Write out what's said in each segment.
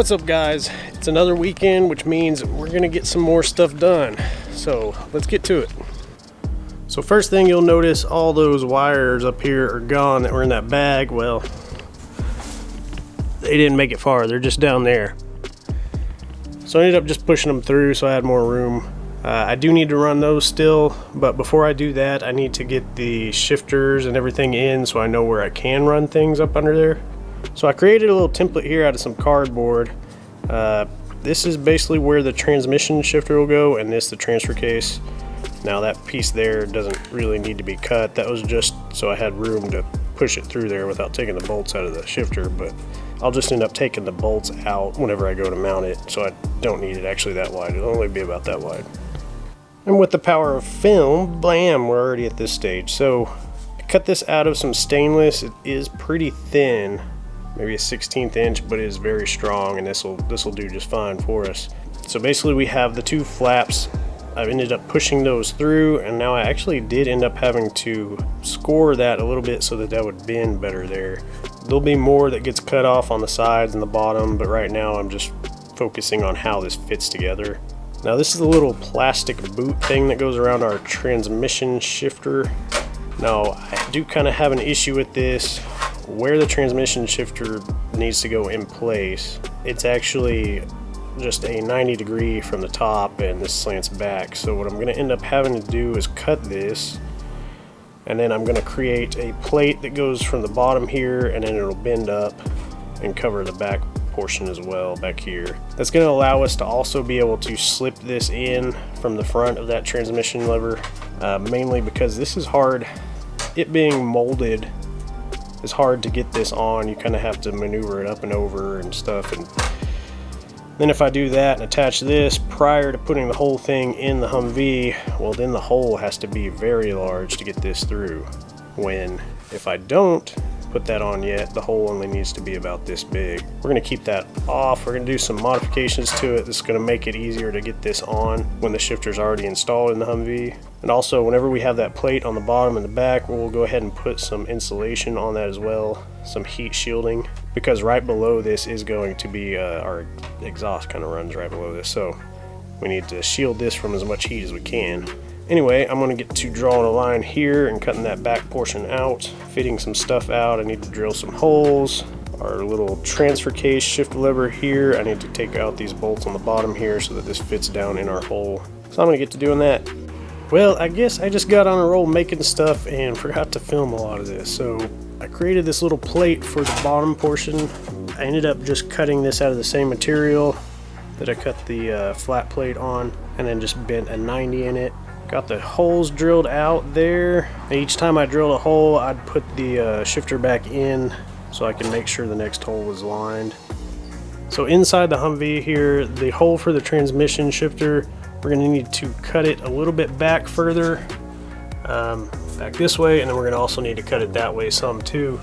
What's up, guys? It's another weekend, which means we're gonna get some more stuff done. So let's get to it. So first thing you'll notice, all those wires up here are gone that were in that bag. Well, they didn't make it far, they're just down there. So I ended up just pushing them through so I had more room. I do need to run those still, but before I do that, I need to get the shifters and everything in so I know where I can run things up under there. So I created a little template here out of some cardboard. This is basically where the transmission shifter will go, and this the transfer case. Now that piece there doesn't really need to be cut. That was just so I had room to push it through there without taking the bolts out of the shifter, but I'll just end up taking the bolts out whenever I go to mount it, so I don't need it actually that wide. It'll only be about that wide. And with the power of film, blam, we're already at this stage. So I cut this out of some stainless. It is pretty thin, maybe a 1/16 inch, but it is very strong, and this will do just fine for us. So basically we have the two flaps. I've ended up pushing those through, and now I actually did end up having to score that a little bit so that would bend better there. There'll be more that gets cut off on the sides and the bottom, but right now I'm just focusing on how this fits together. Now this is a little plastic boot thing that goes around our transmission shifter. Now I do kind of have an issue with this. Where the transmission shifter needs to go in place, it's actually just a 90-degree from the top, and this slants back. So what I'm going to end up having to do is cut this, and then I'm going to create a plate that goes from the bottom here, and then it'll bend up and cover the back portion as well back here. That's going to allow us to also be able to slip this in from the front of that transmission lever, mainly because this is hard. It being molded is hard to get this on. You kind of have to maneuver it up and over and stuff, and then if I do that and attach this prior to putting the whole thing in the Humvee, well, then the hole has to be very large to get this through. When if I don't put that on yet, the hole only needs to be about this big. We're going to keep that off. We're going to do some modifications to it. This is going to make it easier to get this on when the shifter's already installed in the Humvee. And also, whenever we have that plate on the bottom and the back, we'll go ahead and put some insulation on that as well, some heat shielding, because right below this is going to be our exhaust kind of runs right below this, so we need to shield this from as much heat as we can. Anyway, I'm going to get to drawing a line here and cutting that back portion out, fitting some stuff out. I need to drill some holes. Our little transfer case shift lever here, I need to take out these bolts on the bottom here so that this fits down in our hole. So I'm going to get to doing that. Well, I guess I just got on a roll making stuff and forgot to film a lot of this. So I created this little plate for the bottom portion. I ended up just cutting this out of the same material that I cut the flat plate on, and then just bent a 90 in it. Got the holes drilled out there. Each time I drilled a hole, I'd put the shifter back in so I can make sure the next hole was lined. So inside the Humvee here, the hole for the transmission shifter, we're going to need to cut it a little bit back further, back this way, and then we're going to also need to cut it that way some too.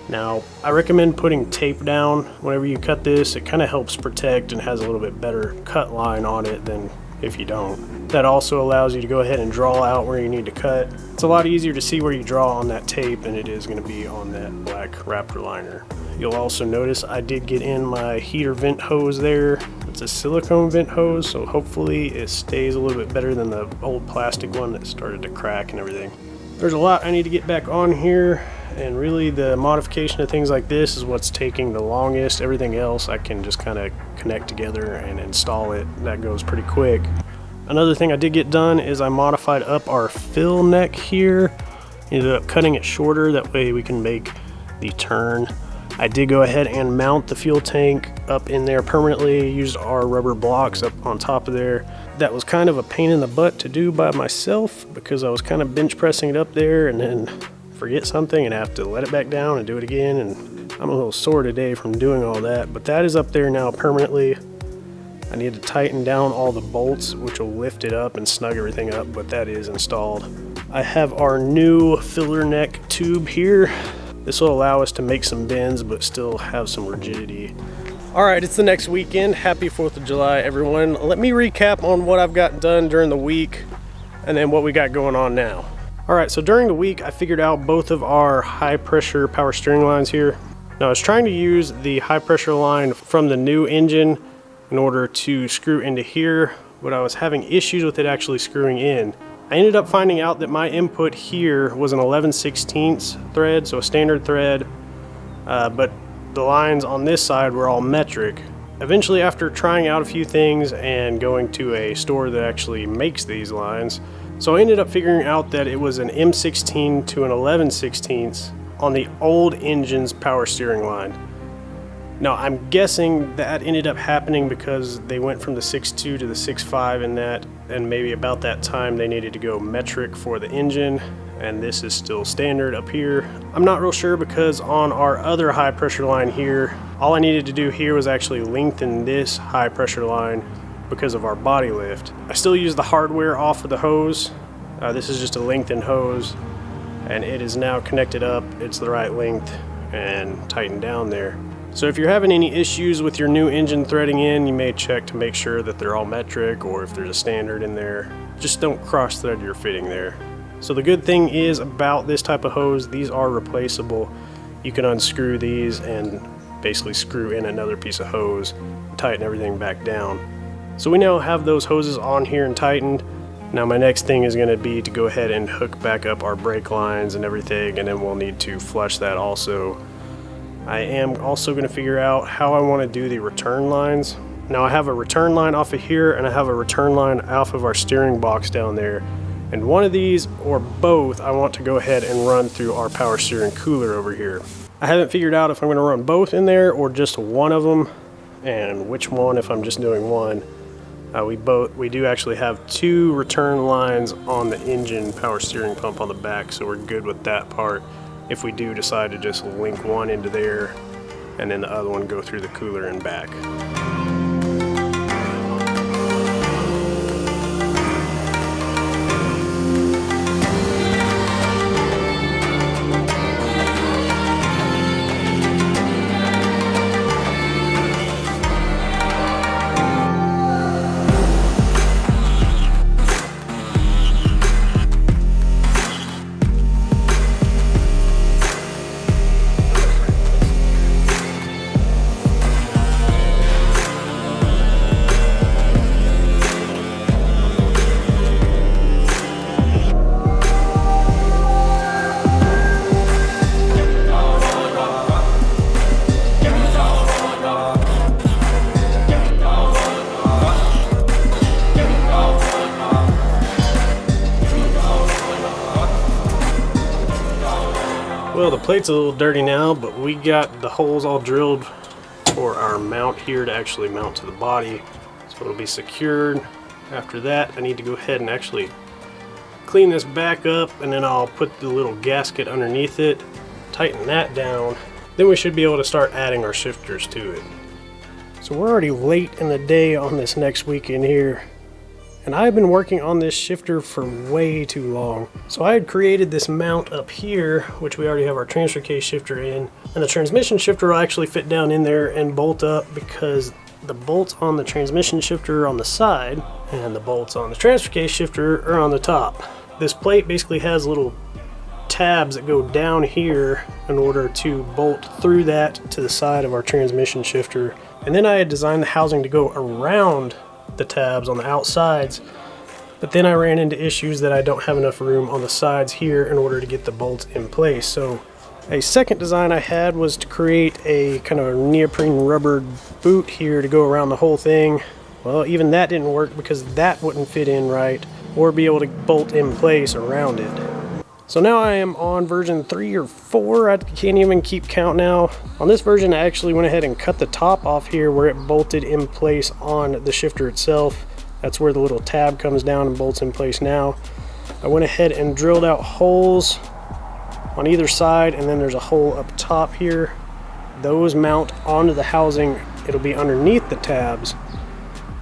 Now, I recommend putting tape down whenever you cut this. It kind of helps protect and has a little bit better cut line on it than if you don't. That also allows you to go ahead and draw out where you need to cut. It's a lot easier to see where you draw on that tape than it is going to be on that black Raptor liner. You'll also notice I did get in my heater vent hose there. It's a silicone vent hose, so hopefully it stays a little bit better than the old plastic one that started to crack and everything. There's a lot I need to get back on here, and really the modification of things like this is what's taking the longest. Everything else I can just kind of connect together and install it. That goes pretty quick. Another thing I did get done is I modified up our fill neck here. Ended up cutting it shorter, that way we can make the turn. I did go ahead and mount the fuel tank up in there permanently, used our rubber blocks up on top of there. That was kind of a pain in the butt to do by myself because I was kind of bench pressing it up there and then forget something and have to let it back down and do it again, and I'm a little sore today from doing all that, but that is up there now permanently. I need to tighten down all the bolts, which will lift it up and snug everything up, but that is installed. I have our new filler neck tube here. This will allow us to make some bends but still have some rigidity. Alright, it's the next weekend. Happy 4th of July, everyone. Let me recap on what I've gotten done during the week and then what we got going on now. Alright, so during the week I figured out both of our high pressure power steering lines here. Now I was trying to use the high pressure line from the new engine in order to screw into here, but I was having issues with it actually screwing in. I ended up finding out that my input here was an 11/16 thread, so a standard thread, but the lines on this side were all metric. Eventually, after trying out a few things and going to a store that actually makes these lines, so I ended up figuring out that it was an M16 to an 11/16 on the old engine's power steering line. Now I'm guessing that ended up happening because they went from the 6.2 to the 6.5 in that, and maybe about that time they needed to go metric for the engine, and this is still standard up here. I'm not real sure because on our other high pressure line here, all I needed to do here was actually lengthen this high pressure line because of our body lift. I still use the hardware off of the hose. This is just a lengthened hose, and it is now connected up. It's the right length and tightened down there. So if you're having any issues with your new engine threading in, you may check to make sure that they're all metric, or if there's a standard in there, just don't cross thread your fitting there. So the good thing is about this type of hose, these are replaceable. You can unscrew these and basically screw in another piece of hose, tighten everything back down. So we now have those hoses on here and tightened. Now my next thing is going to be to go ahead and hook back up our brake lines and everything, and then we'll need to flush that also. I am also going to figure out how I want to do the return lines. Now I have a return line off of here, and I have a return line off of our steering box down there. And one of these, or both, I want to go ahead and run through our power steering cooler over here. I haven't figured out if I'm going to run both in there or just one of them, and which one if I'm just doing one. We do actually have two return lines on the engine power steering pump on the back, so we're good with that part. If we do decide to just link one into there and then the other one go through the cooler and back. Well, the plate's a little dirty now, but we got the holes all drilled for our mount here to actually mount to the body, so it'll be secured. After that, I need to go ahead and actually clean this back up, and then I'll put the little gasket underneath it, tighten that down. Then we should be able to start adding our shifters to it. So we're already late in the day on this next weekend here, and I've been working on this shifter for way too long. So I had created this mount up here, which we already have our transfer case shifter in, and the transmission shifter will actually fit down in there and bolt up, because the bolts on the transmission shifter are on the side and the bolts on the transfer case shifter are on the top. This plate basically has little tabs that go down here in order to bolt through that to the side of our transmission shifter. And then I had designed the housing to go around the tabs on the outsides, but then I ran into issues that I don't have enough room on the sides here in order to get the bolts in place. So a second design I had was to create a kind of a neoprene rubber boot here to go around the whole thing. Well, even that didn't work because that wouldn't fit in right or be able to bolt in place around it. So now I am on version 3 or 4, I can't even keep count now. On this version I actually went ahead and cut the top off here where it bolted in place on the shifter itself. That's where the little tab comes down and bolts in place now. I went ahead and drilled out holes on either side, and then there's a hole up top here. Those mount onto the housing. It'll be underneath the tabs,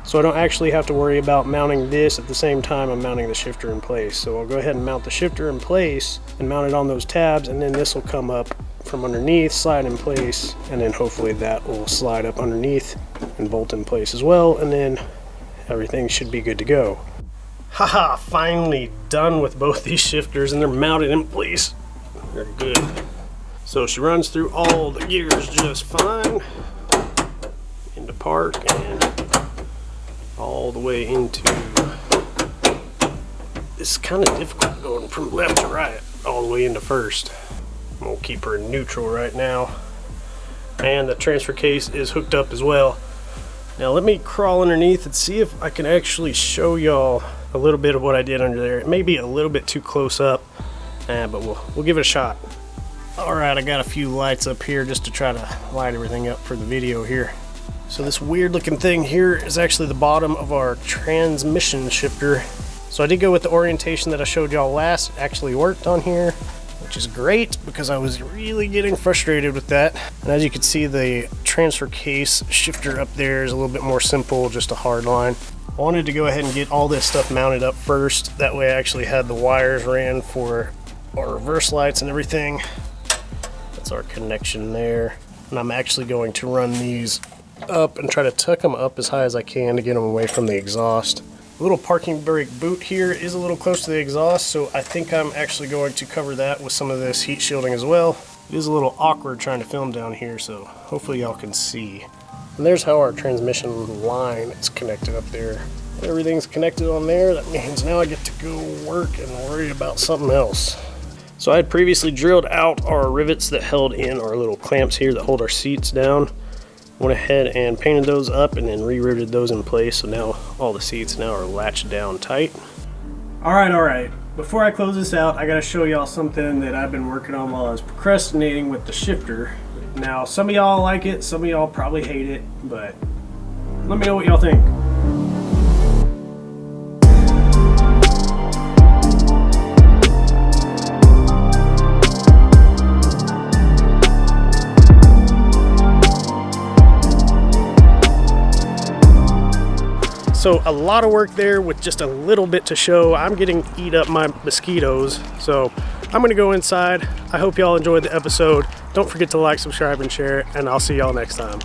so I don't actually have to worry about mounting this at the same time I'm mounting the shifter in place. So I'll go ahead and mount the shifter in place and mount it on those tabs, and then this will come up from underneath, slide in place, and then hopefully that will slide up underneath and bolt in place as well, and then everything should be good to go. Haha, finally done with both these shifters, and they're mounted in place. They're good. So she runs through all the gears just fine, into park and all the way into, it's kind of difficult going from left to right all the way into first. We'll keep her in neutral right now. And the transfer case is hooked up as well. Now let me crawl underneath and see if I can actually show y'all a little bit of what I did under there. It may be a little bit too close up, but we'll give it a shot. Alright, I got a few lights up here just to try to light everything up for the video here. So this weird looking thing here is actually the bottom of our transmission shifter. So I did go with the orientation that I showed y'all last. It actually worked on here, which is great because I was really getting frustrated with that. And as you can see, the transfer case shifter up there is a little bit more simple, just a hard line. I wanted to go ahead and get all this stuff mounted up first. That way I actually had the wires ran for our reverse lights and everything. That's our connection there. And I'm actually going to run these up and try to tuck them up as high as I can to get them away from the exhaust. The little parking brake boot here is a little close to the exhaust, so I think I'm actually going to cover that with some of this heat shielding as well. It is a little awkward trying to film down here, so hopefully y'all can see. And there's how our transmission line is connected up there. Everything's connected on there. That means now I get to go work and worry about something else. So I had previously drilled out our rivets that held in our little clamps here that hold our seats down. Went ahead and painted those up and then re-riveted those in place, so now all the seats now are latched down tight. Alright, before I close this out, I gotta show y'all something that I've been working on while I was procrastinating with the shifter. Now some of y'all like it, some of y'all probably hate it, but let me know what y'all think. So a lot of work there with just a little bit to show. I'm getting eat up my mosquitoes. So I'm gonna go inside. I hope y'all enjoyed the episode. Don't forget to like, subscribe, and share, and I'll see y'all next time.